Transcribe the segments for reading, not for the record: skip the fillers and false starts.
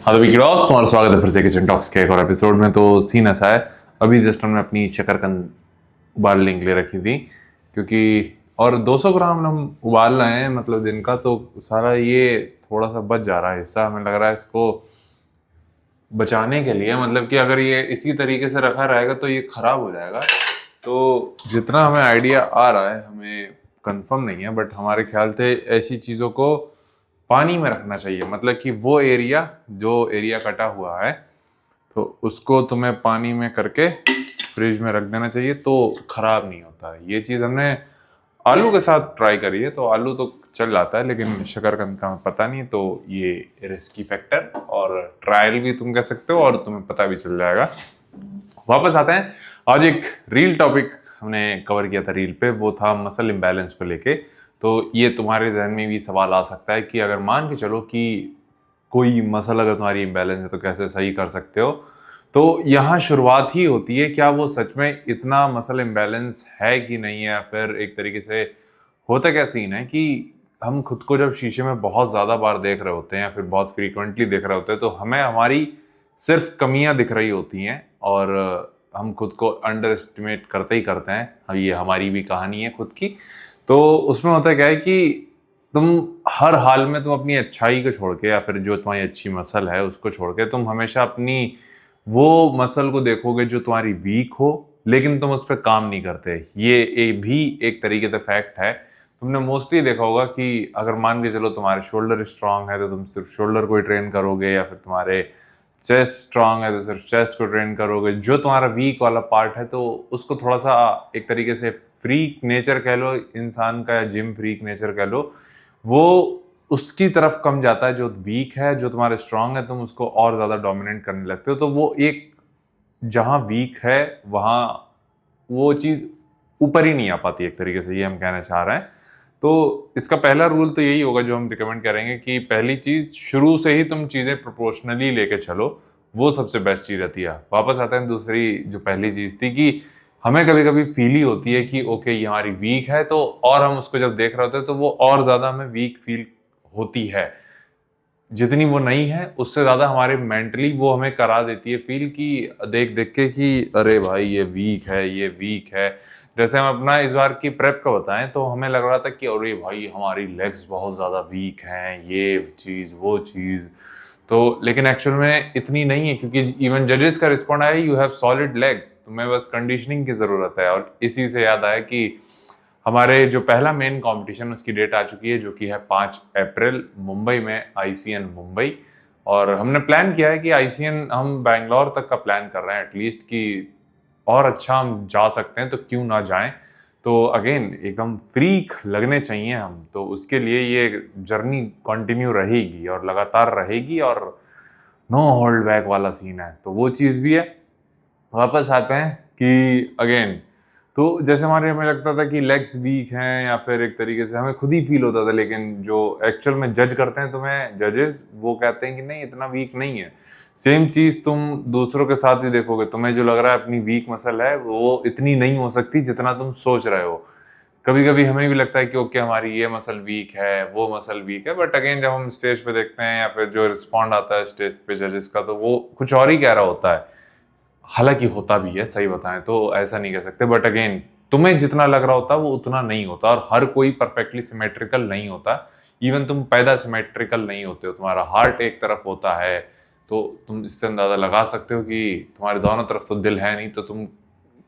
हाँ तो विक्रास तुम्हारा स्वागत है फिर से किचन टॉक्स के एक और एपिसोड में। तो सीन ऐसा है, अभी जस्ट हमने अपनी शकरकंद उबालने के लिए रखी थी क्योंकि और 200 ग्राम हम उबाल रहे हैं मतलब दिन का, तो सारा ये थोड़ा सा बच जा रहा है हिस्सा। हमें लग रहा है इसको बचाने के लिए, मतलब कि अगर ये इसी तरीके से रखा रहेगा तो ये खराब हो जाएगा। तो जितना हमें आइडिया आ रहा है, हमें कंफर्म नहीं है बट हमारे ख्याल से ऐसी चीज़ों को पानी में रखना चाहिए। मतलब कि वो एरिया जो एरिया कटा हुआ है तो उसको तुम्हें पानी में करके फ्रिज में रख देना चाहिए, तो खराब नहीं होता है। ये चीज़ हमने आलू के साथ ट्राई करी है, तो आलू तो चल जाता है लेकिन शकरकंद का हमें पता नहीं, तो ये रिस्की फैक्टर और ट्रायल भी तुम कह सकते हो और तुम्हें पता भी चल जाएगा। वापस आते हैं, आज एक रील टॉपिक हमने कवर किया था रील पे, वो था मसल इम्बैलेंस को लेके। तो ये तुम्हारे जहन में भी सवाल आ सकता है कि अगर मान के चलो कि कोई मसल अगर तुम्हारी इम्बैलेंस है तो कैसे सही कर सकते हो। तो यहाँ शुरुआत ही होती है, क्या वो सच में इतना मसल इम्बैलेंस है कि नहीं है, या फिर एक तरीके से होता क्या सीन है कि हम खुद को जब शीशे में बहुत ज़्यादा बार देख रहे होते हैं या फिर बहुत फ्रीक्वेंटली देख रहे होते हैं तो हमें हमारी सिर्फ कमियां दिख रही होती हैं और हम खुद को अंडर एस्टिमेट करते ही करते हैं। अब ये हमारी भी कहानी है खुद की। तो उसमें होता क्या है कि तुम हर हाल में तुम अपनी अच्छाई को छोड़ के या फिर जो तुम्हारी अच्छी मसल है उसको छोड़ के तुम हमेशा अपनी वो मसल को देखोगे जो तुम्हारी वीक हो, लेकिन तुम उस पर काम नहीं करते। ये भी एक तरीके से फैक्ट है। तुमने मोस्टली देखा होगा कि अगर मान के चलो तुम्हारे शोल्डर स्ट्रांग है तो तुम सिर्फ शोल्डर को ही ट्रेन करोगे, या फिर तुम्हारे चेस्ट स्ट्रांग है तो सिर्फ चेस्ट को ट्रेन करोगे। जो तुम्हारा वीक वाला पार्ट है तो उसको थोड़ा सा एक तरीके से फ्रीक नेचर कह लो इंसान का, या जिम फ्रीक नेचर कह लो, वो उसकी तरफ कम जाता है। जो वीक है, जो तुम्हारे स्ट्रांग है, तुम उसको और ज्यादा डोमिनेट करने लगते हो। तो वो एक जहां वीक है वहां वो चीज ऊपर ही नहीं आ पाती, एक तरीके से ये हम कहना चाह रहे हैं। तो इसका पहला रूल तो यही होगा जो हम रिकमेंड करेंगे कि पहली चीज, शुरू से ही तुम चीजें प्रोपोर्शनली लेके चलो, वो सबसे बेस्ट चीज रहती है। वापस आते हैं दूसरी जो पहली चीज थी कि हमें कभी कभी फील ही होती है कि ओके ये हमारी वीक है, तो और हम उसको जब देख रहे होते हैं तो वो और ज्यादा हमें वीक फील होती है। जितनी वो नहीं है उससे ज्यादा हमारे मेंटली वो हमें करा देती है फील कि देख देख के कि अरे भाई ये वीक है, ये वीक है। जैसे हम अपना इस बार की प्रेप का बताएं तो हमें लग रहा था कि अरे भाई हमारी लेग्स बहुत ज्यादा वीक हैं, ये चीज वो चीज। तो लेकिन एक्चुअल में इतनी नहीं है, क्योंकि इवन जजेस का रिस्पॉन्ड आया यू हैव सॉलिड लेग्स, तुम्हें बस कंडीशनिंग की जरूरत है। और इसी से याद आया कि हमारे जो पहला मेन कंपटीशन उसकी डेट आ चुकी है, जो कि है 5 अप्रैल मुंबई में, आईसीएन मुंबई। और हमने प्लान किया है कि आईसीएन हम बैंगलोर तक का प्लान कर रहे हैं एटलीस्ट, कि और अच्छा हम जा सकते हैं तो क्यों ना जाएं। तो अगेन एकदम फ्रीक लगने चाहिए हम, तो उसके लिए ये जर्नी कंटिन्यू रहेगी और लगातार रहेगी और नो होल्ड बैक वाला सीन है, तो वो चीज़ भी है। वापस आते हैं कि अगेन, तो जैसे हमारे हमें लगता था कि लेग्स वीक हैं या फिर एक तरीके से हमें खुद ही फील होता था, लेकिन जो एक्चुअल में जज करते हैं तुम्हें जजेस, वो कहते हैं कि नहीं इतना वीक नहीं है। सेम चीज तुम दूसरों के साथ भी देखोगे, तुम्हें जो लग रहा है अपनी वीक मसल है वो इतनी नहीं हो सकती जितना तुम सोच रहे हो। कभी कभी हमें भी लगता है कि ओके हमारी ये मसल वीक है, वो मसल वीक है, बट अगेन जब हम स्टेज पे देखते हैं या फिर जो रिस्पॉन्ड आता है स्टेज पे जजेस का, तो वो कुछ और ही कह रहा होता है। हालांकि होता भी है, सही बताएं तो ऐसा नहीं कह सकते, बट अगेन तुम्हें जितना लग रहा होता वो उतना नहीं होता, और हर कोई परफेक्टली सिमेट्रिकल नहीं होता। इवन तुम पैदा सिमेट्रिकल नहीं होते हो, तुम्हारा हार्ट एक तरफ होता है, तो तुम इससे अंदाजा लगा सकते हो कि तुम्हारे दोनों तरफ तो दिल है नहीं, तो तुम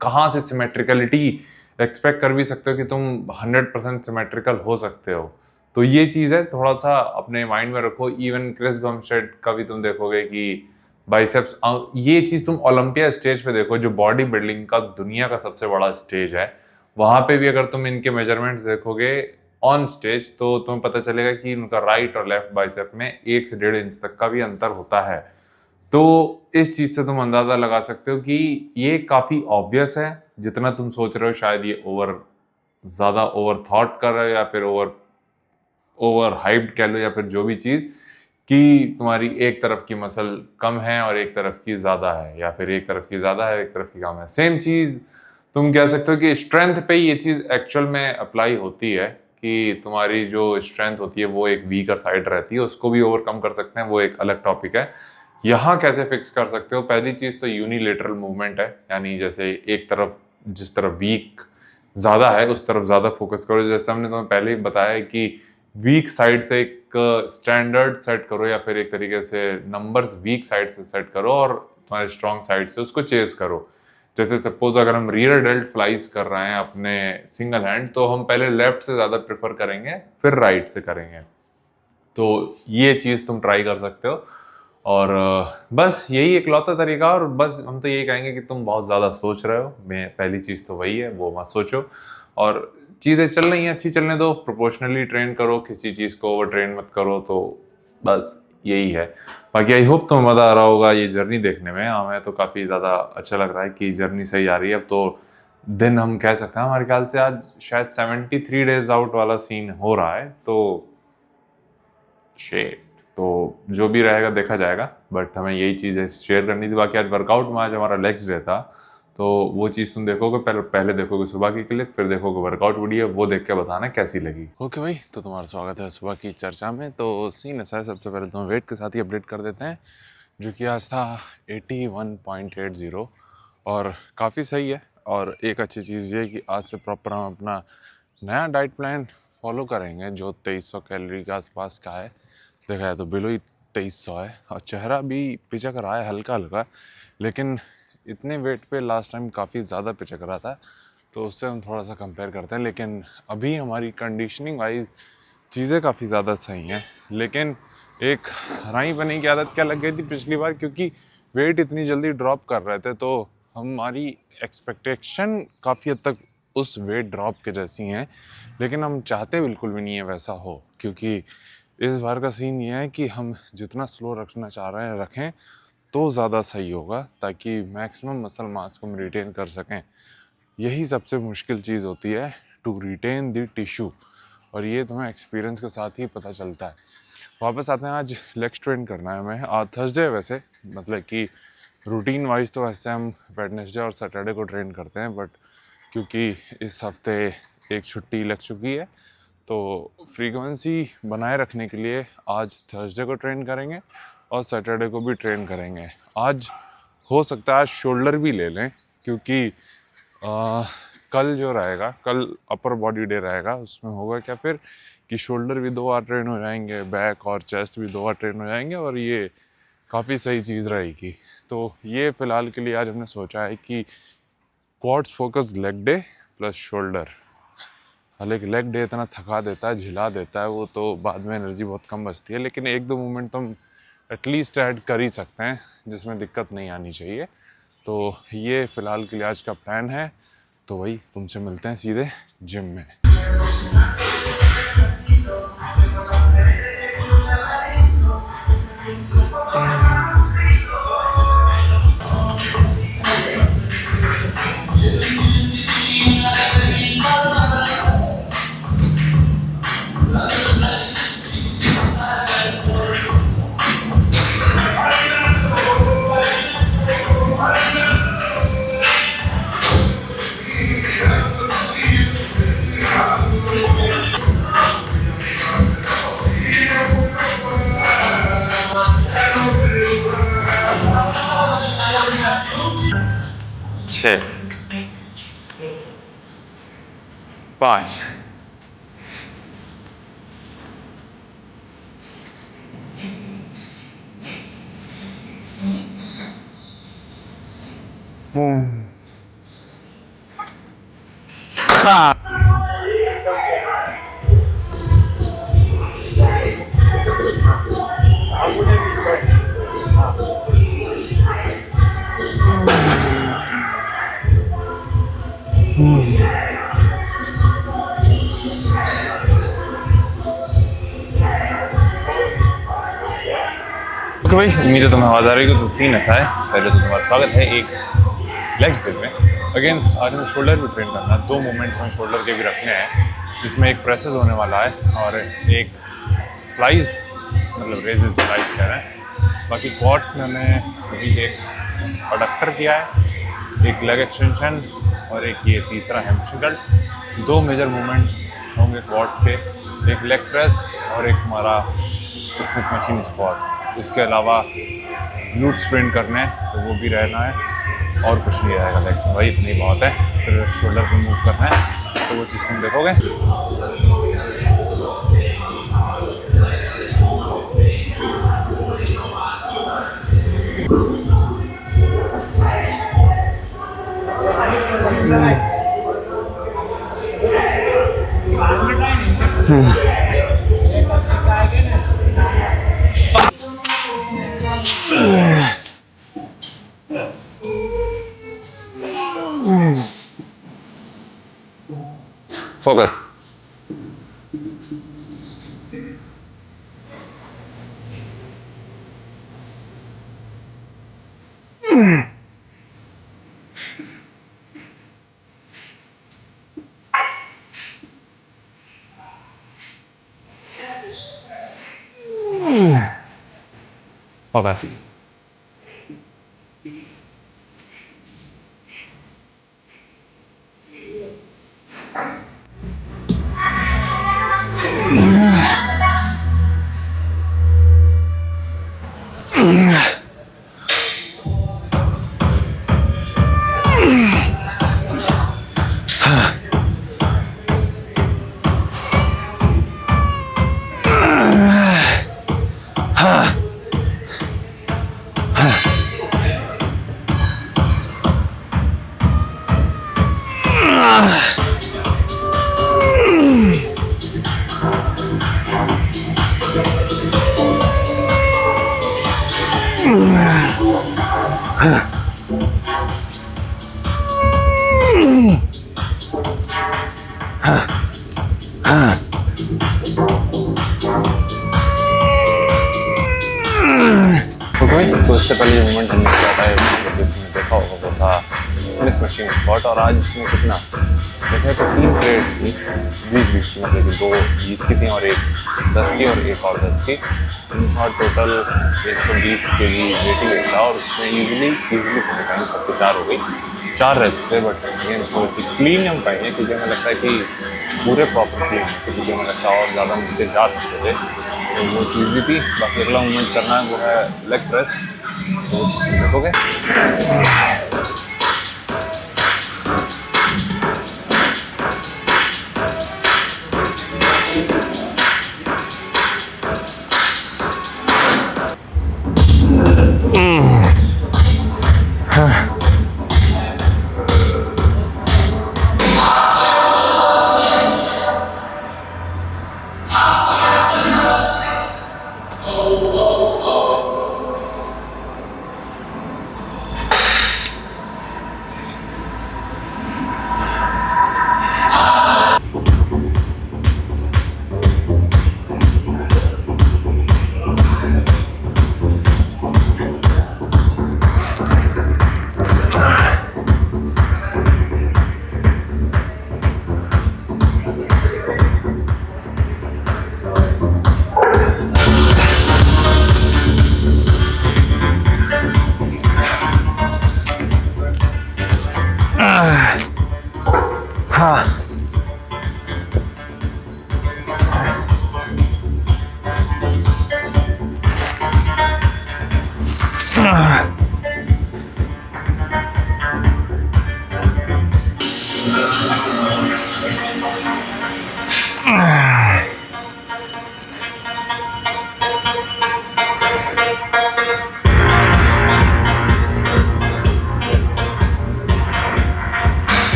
कहाँ से सिमेट्रिकलिटी एक्सपेक्ट कर भी सकते हो कि तुम 100% सिमेट्रिकल हो सकते हो। तो ये चीज़ है, थोड़ा सा अपने माइंड में रखो। इवन क्रिस बमस्टेड का भी तुम देखोगे कि बाइसेप्स, ये चीज तुम ओलंपिया स्टेज पे देखो जो बॉडी बिल्डिंग का दुनिया का सबसे बड़ा स्टेज है, वहां पे भी अगर तुम इनके मेजरमेंट्स देखोगे ऑन स्टेज तो तुम्हें पता चलेगा कि उनका राइट और लेफ्ट बाइसेप में 1 से 1.5 इंच तक का भी अंतर होता है। तो इस चीज से तुम अंदाजा लगा सकते हो कि ये काफी ऑब्वियस है, जितना तुम सोच रहे हो शायद ये ज्यादा ओवर थॉट कर रहे हो, या फिर ओवर हाइप्ड कह लो, या फिर जो भी चीज कि तुम्हारी एक तरफ की मसल कम है और एक तरफ की ज्यादा है, या फिर एक तरफ की ज्यादा है एक तरफ की कम है। सेम चीज तुम कह सकते हो कि स्ट्रेंथ पे ये चीज एक्चुअल में अप्लाई होती है कि तुम्हारी जो स्ट्रेंथ होती है वो एक वीकर साइड रहती है, उसको भी ओवरकम कर सकते हैं, वो एक अलग टॉपिक है। यहाँ कैसे फिक्स कर सकते हो? पहली चीज़ तो यूनिलेटरल मूवमेंट है, यानी जैसे एक तरफ जिस तरफ वीक ज़्यादा है उस तरफ ज़्यादा फोकस करो। जैसे हमने तुम्हें पहले ही बताया कि वीक साइड से एक स्टैंडर्ड सेट करो या फिर एक तरीके से नंबर्स वीक साइड से सेट करो और तुम्हारे स्ट्रॉन्ग साइड से उसको चेस करो। जैसे सपोज अगर हम रियर डेल्ट फ्लाइज कर रहे हैं अपने सिंगल हैंड, तो हम पहले लेफ्ट से ज़्यादा प्रेफर करेंगे फिर राइट से करेंगे। तो ये चीज़ तुम ट्राई कर सकते हो। और बस यही इकलौता तरीका, और बस हम तो यही कहेंगे कि तुम बहुत ज़्यादा सोच रहे हो। मैं पहली चीज़ तो वही है, वो मत सोचो। और चीज़ें चल रही हैं अच्छी चलने दो, प्रोपोर्शनली ट्रेन करो, किसी चीज़ को ओवर ट्रेन मत करो। तो बस यही है। बाकी आई होप तुम्हें मज़ा आ रहा होगा ये जर्नी देखने में। हमें तो काफ़ी ज़्यादा अच्छा लग रहा है कि जर्नी सही आ रही है। अब तो दिन हम कह सकते हैं हमारे ख्याल से आज शायद 73 डेज आउट वाला सीन हो रहा है। तो शेट, तो जो भी रहेगा देखा जाएगा, बट हमें यही चीज़ें शेयर करनी थी। बाकी आज वर्कआउट में आज हमारा लेग्स डे था, तो वो चीज़ तुम देखोगे, पहले देखोगे सुबह की क्लिप, फिर देखोगे वर्कआउट वीडियो, वो देख के बताना कैसी लगी। ओके भाई, तो तुम्हारा स्वागत है सुबह की चर्चा में। तो सीन ऐसा है, सबसे पहले तुम्हें वेट के साथ ही अपडेट कर देते हैं, जो कि आज था 81.80 और काफ़ी सही है। और एक अच्छी चीज़ ये है कि आज से प्रॉपर हम अपना नया डाइट प्लान फॉलो करेंगे, जो 2300 कैलोरी के आसपास का है। देखा जाए तो बिलो ही 2300 है, और चेहरा भी पिचक रहा है हल्का हल्का, लेकिन इतने वेट पे लास्ट टाइम काफ़ी ज़्यादा पिचक रहा था, तो उससे हम थोड़ा सा कंपेयर करते हैं। लेकिन अभी हमारी कंडीशनिंग वाइज चीज़ें काफ़ी ज़्यादा सही हैं। लेकिन एक हराई बनी की आदत क्या लग गई थी पिछली बार, क्योंकि वेट इतनी जल्दी ड्रॉप कर रहे थे, तो हमारी एक्सपेक्टेशन काफ़ी हद तक उस वेट ड्रॉप के जैसी हैं। लेकिन हम चाहते बिल्कुल भी नहीं है वैसा हो, क्योंकि इस बार का सीन ये है कि हम जितना स्लो रखना चाह रहे हैं रखें तो ज़्यादा सही होगा, ताकि मैक्सिमम मसल मास को हम रिटेन कर सकें। यही सबसे मुश्किल चीज़ होती है, टू रिटेन द टिश्यू, और ये तुम्हें एक्सपीरियंस के साथ ही पता चलता है। वापस आते हैं, आज लेग्स ट्रेन करना है हमें। आज थर्सडे है वैसे, मतलब कि रूटीन वाइज तो वैसे हम वेडनेसडे और सैटरडे को ट्रेन करते हैं, बट क्योंकि इस हफ्ते एक छुट्टी लग चुकी है, तो फ्रीक्वेंसी बनाए रखने के लिए आज थर्सडे को ट्रेन करेंगे और सैटरडे को भी ट्रेन करेंगे। आज हो सकता है आज शोल्डर भी ले लें, क्योंकि कल जो रहेगा, कल अपर बॉडी डे रहेगा, उसमें होगा क्या फिर कि शोल्डर भी 2 बार ट्रेन हो जाएंगे, बैक और चेस्ट भी 2 बार ट्रेन हो जाएंगे, और ये काफ़ी सही चीज़ रहेगी। तो ये फ़िलहाल के लिए आज हमने सोचा है कि quads focus leg day plus shoulder. हालांकि लेग डे इतना थका देता है, झिला देता है, वो तो बाद में एनर्जी बहुत कम बचती है, लेकिन 1-2 मूवमेंट तो हम एटलीस्ट ऐड कर ही सकते हैं जिसमें दिक्कत नहीं आनी चाहिए। तो ये फ़िलहाल के लिए आज का प्लान है। तो वही, तुमसे मिलते हैं सीधे जिम में। छः, 5, ओके भाई, उम्मीद है तुम्हें आवाज़ आ रही है। तो सीन ऐसा है, पहले तो तुम्हारा स्वागत है एक लेग्स डे में। अगेन आज हमें शोल्डर भी ट्रेन करना है। 2 मूवमेंट हमें शोल्डर के भी रखने हैं, जिसमें एक प्रेसेस होने वाला है और एक फ्लाइज, मतलब रेजेस फ्लाइज कह रहे हैं। बाकी क्वाड्स में हमें अभी एक अडक्टर किया है, एक लेग एक्सटेंशन और एक ये तीसरा हैमस्ट्रिंग कर्ल। 2 मेजर मूवमेंट होंगे क्वाड्स के, एक लेग प्रेस और एक हमारा स्मिथ मशीन स्क्वाट। इसके अलावा ग्लूट स्प्रिंट करने हैं तो वो भी रहना है और कुछ नहीं रहेगा लेग्स में, भाई इतनी बहुत है। फिर शोल्डर को मूव करना है तो वो चीज़ तुम देखोगे। Focus. Focus. तो इससे पहले जो मूवमेंट हमने किया था तुमने देखा होगा वो था स्मिथ मशीन स्क्वाट, और आज इसमें कितना देखा तो 3 प्लेट थी 20-20 की, मतलब कि 2 20 की थी और एक 10 की और एक और 10 की। टोटल 120 के जी वेट ही था और उसमें ईजिली टाइम सबके 4 हो गई, 4 रेप्स थे। बट अगेन थोड़ी सी क्लीन हम पाएंगे क्योंकि हमें लगता है कि पूरे प्रॉपर क्लीन है, क्योंकि हमें लगता है और ज़्यादा नीचे जा सकते थे, तो वो चीज़ भी थी। बाकी अगला मूवमेंट करना है वो है लेग प्रेस, तो वो चीज़ देखोगे।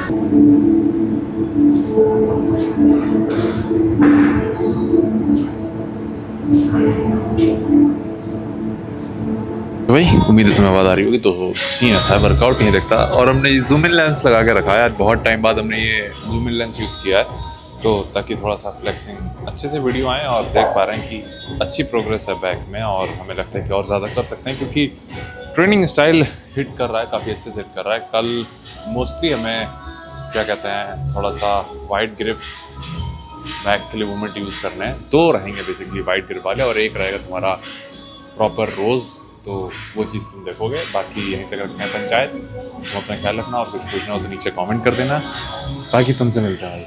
तो भाई उम्मीद है तुम्हें आवाज़ आ रही होगी। तो सीन ऐसा है, वर्कआउट नहीं दिखता और हमने ये जूम इन लेंस लगा के रखा है। आज बहुत टाइम बाद हमने ये जूम इन लेंस यूज़ किया है, तो ताकि थोड़ा सा फ्लेक्सिंग अच्छे से वीडियो आए और देख पा रहे हैं कि अच्छी प्रोग्रेस है बैक में, और हमें लगता है कि और ज़्यादा कर सकते हैं क्योंकि ट्रेनिंग स्टाइल हिट कर रहा है, काफ़ी अच्छे से हिट कर रहा है। कल मोस्टली हमें क्या कहते हैं, थोड़ा सा वाइड ग्रिप बैक के लिए मूवमेंट यूज़ करने हैं। दो रहेंगे बेसिकली वाइड ग्रिप वाले, और एक रहेगा तुम्हारा प्रॉपर रोज़। तो वो चीज़ तुम देखोगे। बाकी यहीं तक रखते हैं पंचायत। तुम अपना ख्याल रखना, और कुछ पूछना हो तो नीचे कमेंट कर देना। बाकी तुमसे मिलते हैं भाई।